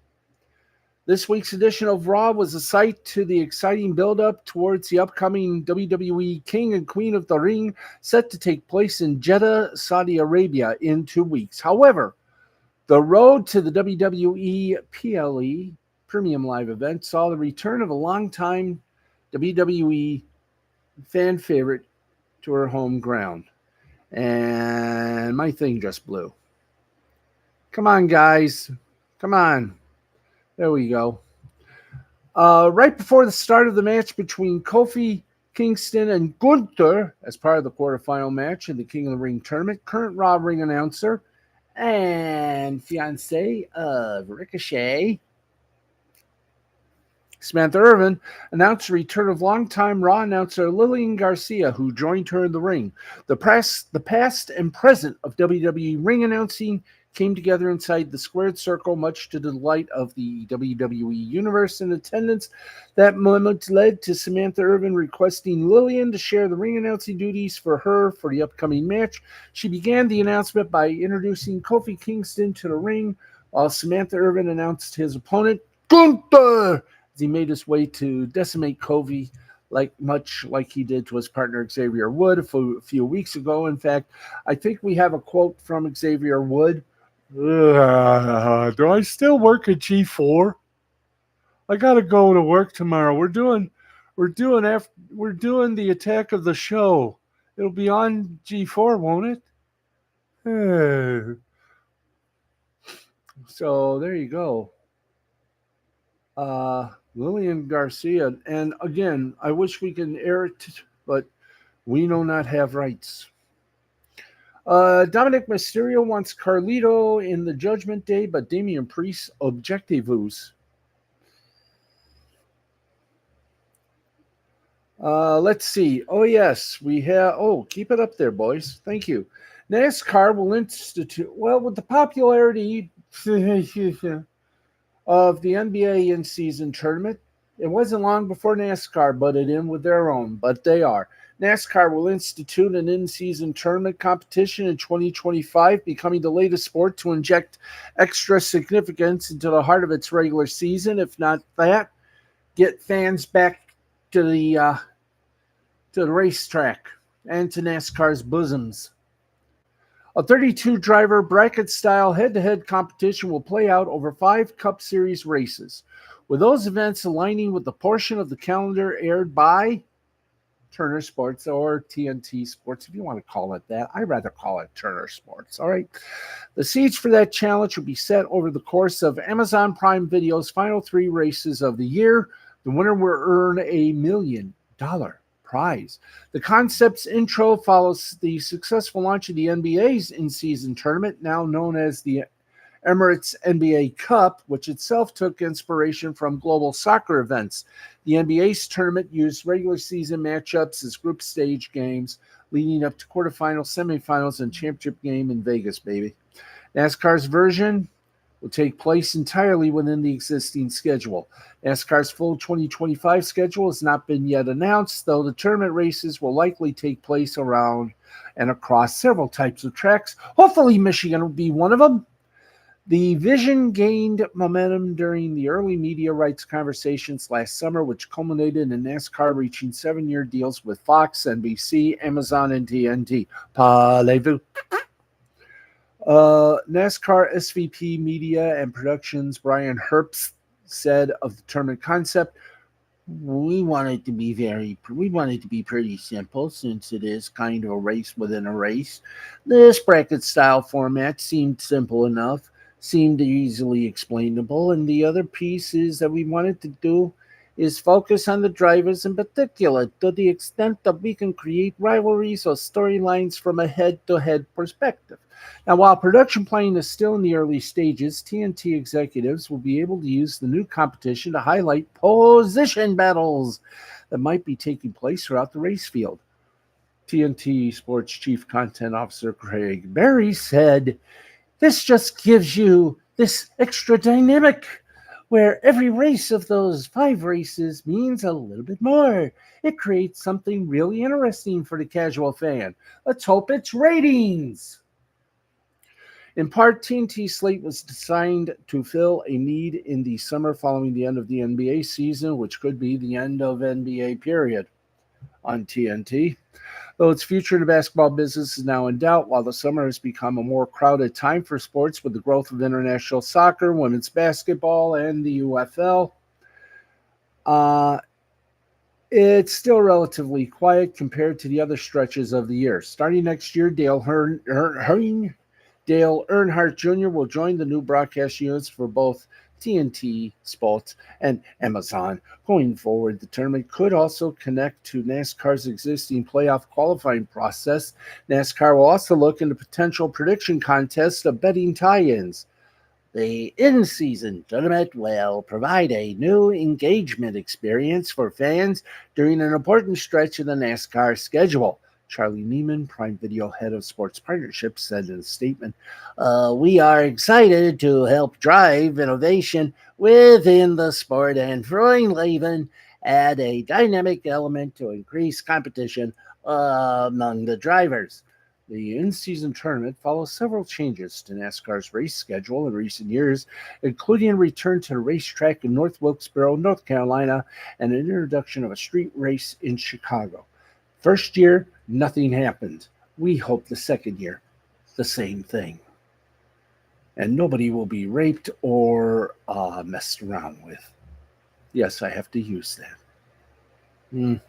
This week's edition of Raw was a sight to the exciting build-up towards the upcoming WWE King and Queen of the Ring, set to take place in Jeddah, Saudi Arabia in 2 weeks. However, the road to the WWE PLE Premium Live event saw the return of a longtime WWE fan favorite to her home ground. And my thing just blew. Come on, guys. Come on. There we go. Right before the start of the match between Kofi Kingston and Gunther, as part of the quarterfinal match in the King of the Ring tournament, current Raw ring announcer and fiancée of Ricochet, Samantha Irvin, announced the return of longtime Raw announcer Lillian Garcia, who joined her in the ring. The past and present of WWE ring announcing came together inside the squared circle, much to the delight of the WWE Universe in attendance. That moment led to Samantha Irvin requesting Lillian to share the ring announcing duties for her for the upcoming match. She began the announcement by introducing Kofi Kingston to the ring, while Samantha Irvin announced his opponent, Gunther, as he made his way to decimate Kofi, much like he did to his partner Xavier Wood a few weeks ago. In fact, I think we have a quote from Xavier Wood. Do I still work at G4? I gotta go to work tomorrow. We're doing the attack of the show. It'll be on G4, won't it? So there you go. Lillian Garcia. And again, I wish we could air it, but we do not have rights. Dominic Mysterio wants Carlito in the Judgment Day, but Damian Priest objectives. Let's see. Oh, yes, we have. Oh, keep it up there, boys. Thank you. NASCAR will institute, well, with the popularity of the NBA in-season tournament. It wasn't long before NASCAR butted in with their own, but they are. NASCAR will institute an in-season tournament competition in 2025, becoming the latest sport to inject extra significance into the heart of its regular season. If not that, get fans back to the racetrack and to NASCAR's bosoms. A 32-driver bracket-style head-to-head competition will play out over 5 Cup Series races, with those events aligning with the portion of the calendar aired by Turner Sports or TNT Sports, if you want to call it that. I'd rather call it Turner Sports, all right? The seeds for that challenge will be set over the course of Amazon Prime Video's final 3 races of the year. The winner will earn $1 million prize. The concept's intro follows the successful launch of the NBA's in-season tournament, now known as the Emirates NBA Cup, which itself took inspiration from global soccer events. The NBA's tournament used regular season matchups as group stage games, leading up to quarterfinals, semifinals, and championship game in Vegas, baby. NASCAR's version will take place entirely within the existing schedule. NASCAR's full 2025 schedule has not been yet announced, though the tournament races will likely take place around and across several types of tracks. Hopefully Michigan will be one of them. The vision gained momentum during the early media rights conversations last summer, which culminated in NASCAR reaching 7-year deals with Fox, NBC, Amazon, and TNT. Parlez-vous? NASCAR SVP Media and Productions Brian Herbst said of the tournament concept, we want it to be pretty simple since it is kind of a race within a race. This bracket style format seemed simple enough, seemed easily explainable, and the other piece is that we wanted to do is focus on the drivers in particular to the extent that we can create rivalries or storylines from a head-to-head perspective. Now, while production planning is still in the early stages, TNT executives will be able to use the new competition to highlight position battles that might be taking place throughout the race field. TNT Sports Chief Content Officer Craig Berry said, this just gives you this extra dynamic where every race of those 5 races means a little bit more. It creates something really interesting for the casual fan. Let's hope it's ratings. In part, TNT slate was designed to fill a need in the summer following the end of the NBA season, which could be the end of NBA period on TNT. Though its future in the basketball business is now in doubt, while the summer has become a more crowded time for sports with the growth of international soccer, women's basketball, and the UFL, it's still relatively quiet compared to the other stretches of the year. Starting next year, Dale Earnhardt Jr. will join the new broadcast units for both TNT, Sports, and Amazon. Going forward, the tournament could also connect to NASCAR's existing playoff qualifying process. NASCAR will also look into potential prediction contests of betting tie-ins. The in-season tournament will provide a new engagement experience for fans during an important stretch of the NASCAR schedule. Charlie Neiman, Prime Video head of sports partnerships, said in a statement, "We are excited to help drive innovation within the sport and throwing Laven add a dynamic element to increase competition among the drivers." The in-season tournament follows several changes to NASCAR's race schedule in recent years, including a return to the racetrack in North Wilkesboro, North Carolina, and an introduction of a street race in Chicago. First year, nothing happened. We hope the second year, the same thing. And nobody will be raped or messed around with. Yes, I have to use that.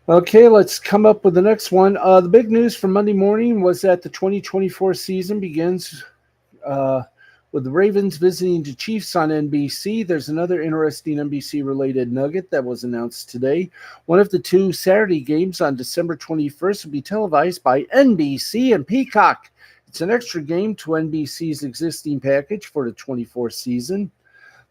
Okay, let's come up with the next one. The big news from Monday morning was that the 2024 season begins with the Ravens visiting the Chiefs on NBC. There's another interesting NBC-related nugget that was announced today. One of the two Saturday games on December 21st will be televised by NBC and Peacock. It's an extra game to NBC's existing package for the 24 season.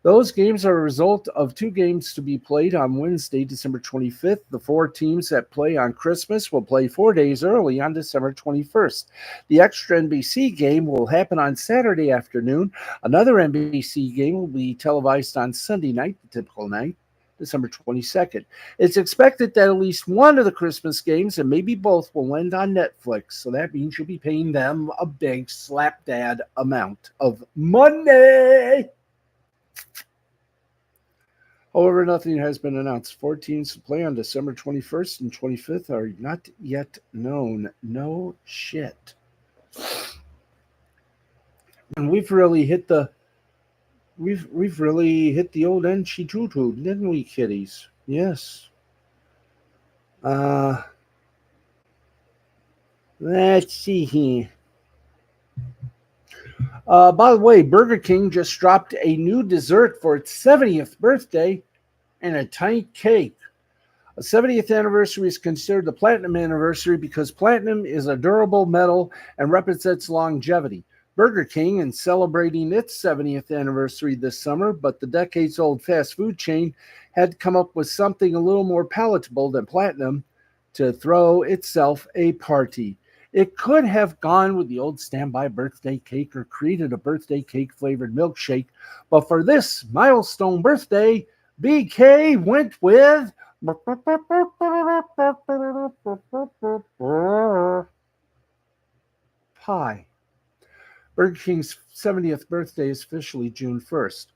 Those games are a result of two games to be played on Wednesday, December 25th. The four teams that play on Christmas will play 4 days early on December 21st. The extra NBC game will happen on Saturday afternoon. Another NBC game will be televised on Sunday night, the typical night, December 22nd. It's expected that at least one of the Christmas games, and maybe both, will land on Netflix. So that means you'll be paying them a big slapdad amount of money. However, nothing has been announced. 4 teams to play on December 21st and 25th are not yet known. No shit. And we've really hit the old Enchitutu, didn't we, kiddies? Yes. Let's see here. By the way, Burger King just dropped a new dessert for its 70th birthday and a tiny cake. A 70th anniversary is considered the platinum anniversary because platinum is a durable metal and represents longevity. Burger King is celebrating its 70th anniversary this summer, but the decades-old fast food chain had come up with something a little more palatable than platinum to throw itself a party. It could have gone with the old standby birthday cake or created a birthday cake-flavored milkshake, but for this milestone birthday, BK went with pie. Burger King's 70th birthday is officially June 1st.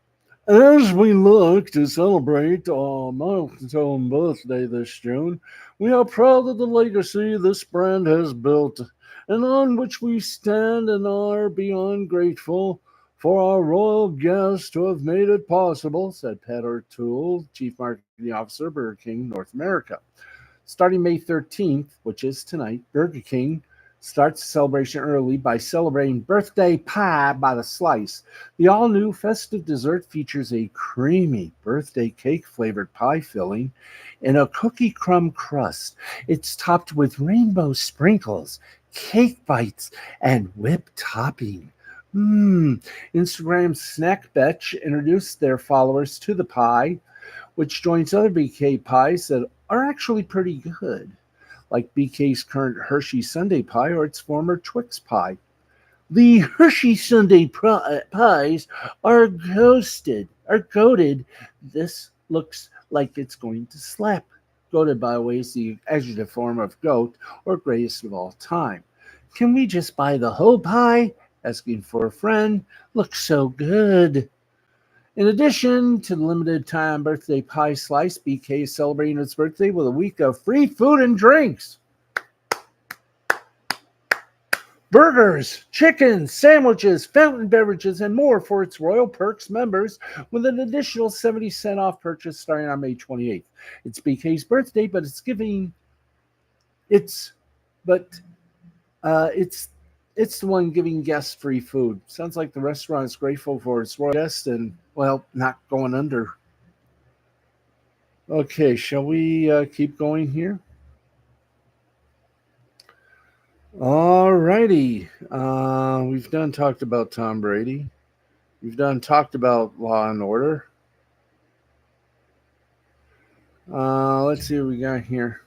As we look to celebrate our milestone birthday this June, we are proud of the legacy this brand has built and on which we stand and are beyond grateful for our royal guests to have made it possible, said Pat O'Toole, Chief Marketing Officer, Burger King North America. Starting May 13th, which is tonight, Burger King starts the celebration early by celebrating birthday pie by the slice. The all-new festive dessert features a creamy birthday cake-flavored pie filling and a cookie crumb crust. It's topped with rainbow sprinkles, cake bites, and whipped topping. Instagram Snack Betch introduced their followers to the pie, which joins other BK pies that are actually pretty good, like BK's current Hershey Sundae pie or its former Twix pie. The Hershey Sundae pies are goated. This looks like it's going to slap. Goated, by the way, is the adjective form of goat or greatest of all time. Can we just buy the whole pie? Asking for a friend. Looks so good. In addition to the limited time birthday pie slice, BK is celebrating its birthday with a week of free food and drinks. Burgers, chicken, sandwiches, fountain beverages, and more for its Royal Perks members with an additional 70% off purchase starting on May 28th. It's BK's birthday, but it's It's the one giving guests free food. Sounds like the restaurant is grateful for its royal guests and, well, not going under. Okay, shall we keep going here? All righty. We've done talked about Tom Brady. We've done talked about Law and Order. Let's see what we got here.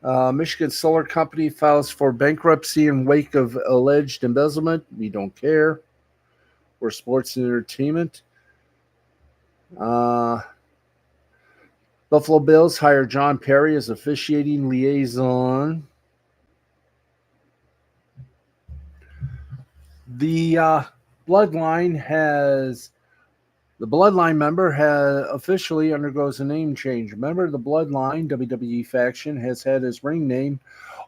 Michigan Solar Company files for bankruptcy in wake of alleged embezzlement. We don't care. We're sports and entertainment. Buffalo Bills hire John Perry as officiating liaison. The Bloodline member has officially undergoes a name change. Member of the Bloodline WWE faction has had his ring name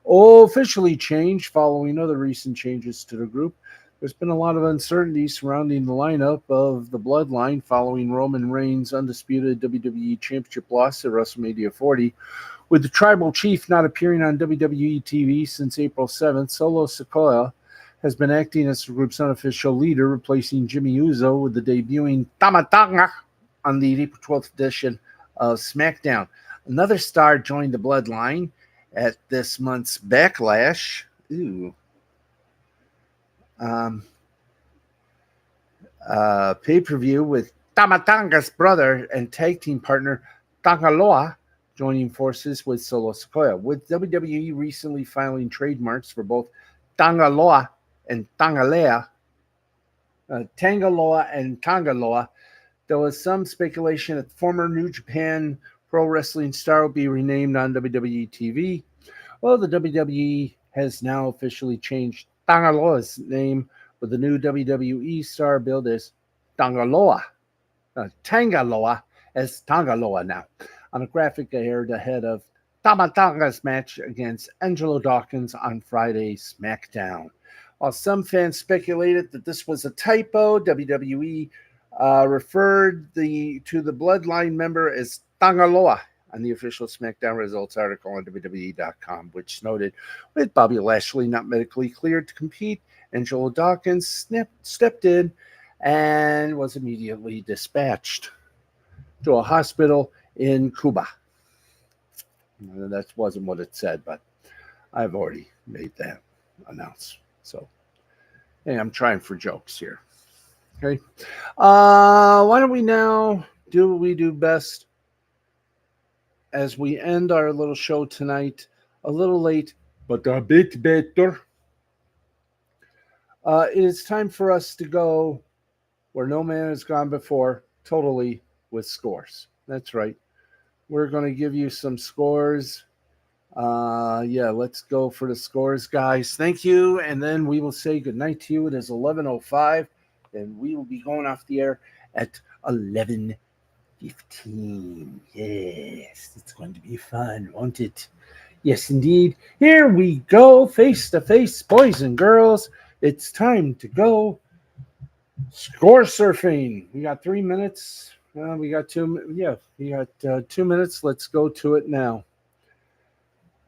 officially changed following other recent changes to the group. There's been a lot of uncertainty surrounding the lineup of the Bloodline following Roman Reigns' undisputed WWE Championship loss at WrestleMania 40. With the Tribal Chief not appearing on WWE TV since April 7th, Solo Sikoa has been acting as the group's unofficial leader, replacing Jimmy Uso with the debuting Tama Tonga on the April 12th edition of SmackDown. Another star joined the Bloodline at this month's Backlash. Pay-per-view with Tama Tonga's brother and tag team partner Tangaloa joining forces with Solo Sikoa, with WWE recently filing trademarks for both Tangaloa and Tangaloa. There was some speculation that the former New Japan Pro Wrestling star will be renamed on WWE TV. Well, the WWE has now officially changed Tangaloa's name, with the new WWE star billed as Tangaloa as Tangaloa now. On a graphic aired ahead of Tama Tonga's match against Angelo Dawkins on Friday's SmackDown. While some fans speculated that this was a typo, WWE referred to the Bloodline member as Tangaloa on the official SmackDown results article on WWE.com, which noted, with Bobby Lashley not medically cleared to compete, Angelo Dawkins stepped in and was immediately dispatched to a hospital in Cuba. That wasn't what it said, but I've already made that announcement. So, hey, I'm trying for jokes here. Okay. Why don't we now do what we do best as we end our little show tonight, a little late, but a bit better. It is time for us to go where no man has gone before, totally with scores. That's right. We're going to give you some scores. Let's go for the scores, guys. Thank you. And then we will say goodnight to you. It is 11:05, and we will be going off the air at 11:15. Yes, it's going to be fun, won't it? Yes, indeed. Here we go, face to face, boys and girls. It's time to go score surfing. We got 3 minutes. We got 2. Yeah, we got 2 minutes. Let's go to it now.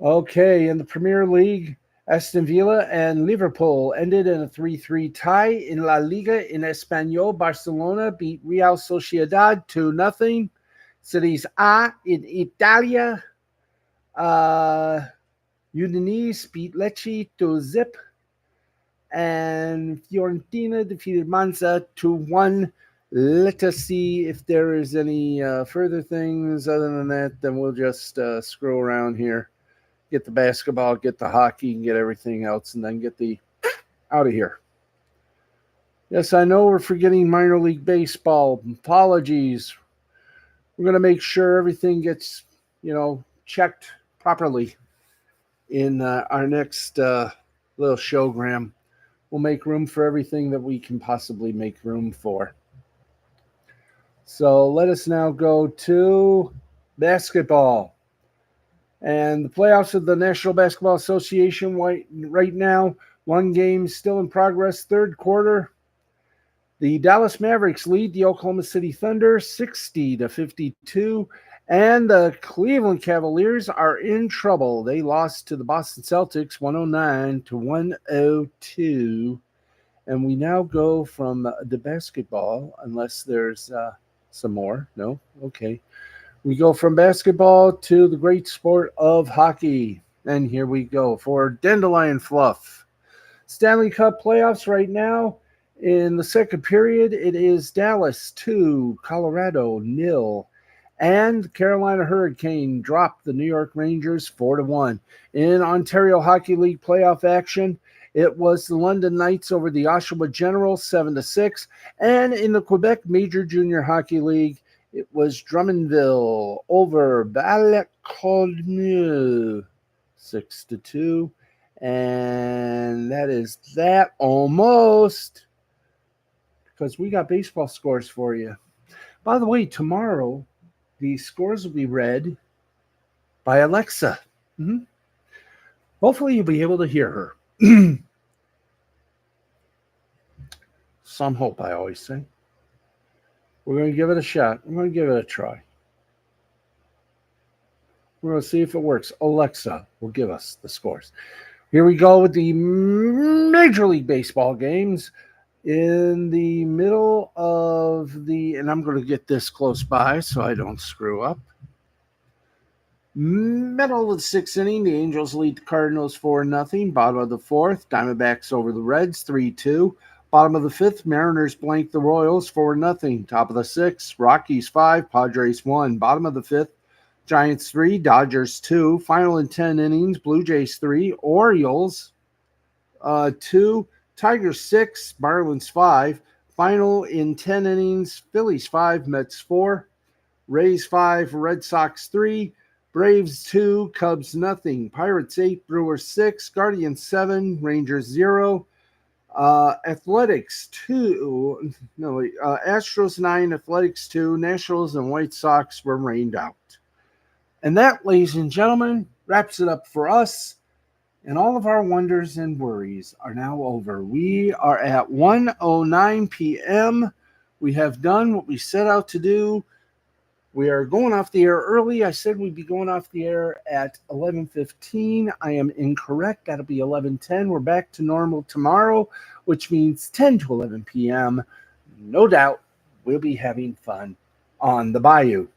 Okay, in the Premier League, Aston Villa and Liverpool ended in a 3-3 tie. In La Liga in Español, Barcelona beat Real Sociedad 2-0. Series A in Italia, Udinese beat Lecce 2-0. And Fiorentina defeated Monza 2-1. Let us see if there is any further things. Other than that, then we'll just scroll around here. Get the basketball, get the hockey, and get everything else, and then get the out of here. Yes, I know we're forgetting minor league baseball. Apologies. We're going to make sure everything gets, checked properly in our next little showgram. We'll make room for everything that we can possibly make room for. So let us now go to basketball. And the playoffs of the National Basketball Association right now, one game still in progress, third quarter. The Dallas Mavericks lead the Oklahoma City Thunder 60-52, and the Cleveland Cavaliers are in trouble. They lost to the Boston Celtics 109-102. And we now go from the basketball, unless there's some more. No? Okay. We go from basketball to the great sport of hockey. And here we go for Dandelion Fluff. Stanley Cup playoffs right now. In the second period, it is Dallas 2, Colorado 0. And Carolina Hurricane dropped the New York Rangers 4-1. In Ontario Hockey League playoff action, it was the London Knights over the Oshawa Generals 7-6. And in the Quebec Major Junior Hockey League, it was Drummondville over Ballycolneux 6-2. And that is that almost, because we got baseball scores for you. By the way, tomorrow, the scores will be read by Alexa. Mm-hmm. Hopefully, you'll be able to hear her. Some hope, I always say. We're going to give it a shot. I'm going to give it a try. We're going to see if it works. Alexa will give us the scores. Here we go with the Major League Baseball games. In the middle of the, and I'm going to get this close by so I don't screw up. Middle of the sixth inning, the Angels lead the Cardinals 4-0. Bottom of the fourth, Diamondbacks over the Reds 3-2. Bottom of the fifth, Mariners blank the Royals 4-0. Top of the sixth, Rockies 5, Padres 1. Bottom of the fifth, Giants 3, Dodgers 2. Final in 10 innings, Blue Jays 3, Orioles 2, Tigers 6, Marlins 5. Final in 10 innings, Phillies 5, Mets 4. Rays 5, Red Sox 3. Braves 2, Cubs 0. Pirates 8, Brewers 6. Guardians 7, Rangers 0. Athletics 2, Astros 9, Athletics 2. Nationals and White Sox were rained out. And that, ladies and gentlemen, wraps it up for us. And all of our wonders and worries are now over. We are at 1:09 p.m. We have done what we set out to do. We are going off the air early. I said we'd be going off the air at 11:15. I am incorrect. That'll be 11:10. We're back to normal tomorrow, which means 10 to 11 p.m. No doubt we'll be having fun on the Bayou.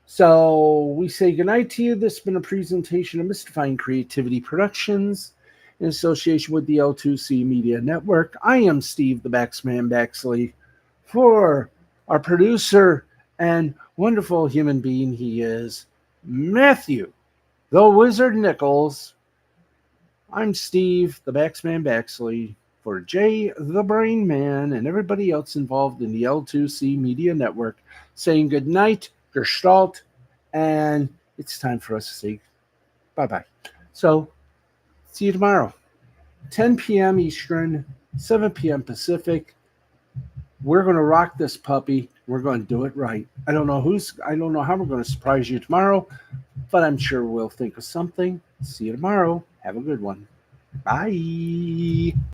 So we say goodnight to you. This has been a presentation of Mystifying Creativity Productions in association with the L2C Media Network. I am Steve the Baxman Baxley. For our producer and wonderful human being he is, Matthew the Wizard Nichols, I'm Steve the Baxman Baxley. For Jay the Brain Man and everybody else involved in the L2C Media Network, saying good night, Gestalt, and it's time for us to say bye-bye. So, see you tomorrow. 10 p.m. Eastern, 7 p.m. Pacific. We're going to rock this puppy. We're going to do it right. I don't know how we're going to surprise you tomorrow, but I'm sure we'll think of something. See you tomorrow. Have a good one. Bye.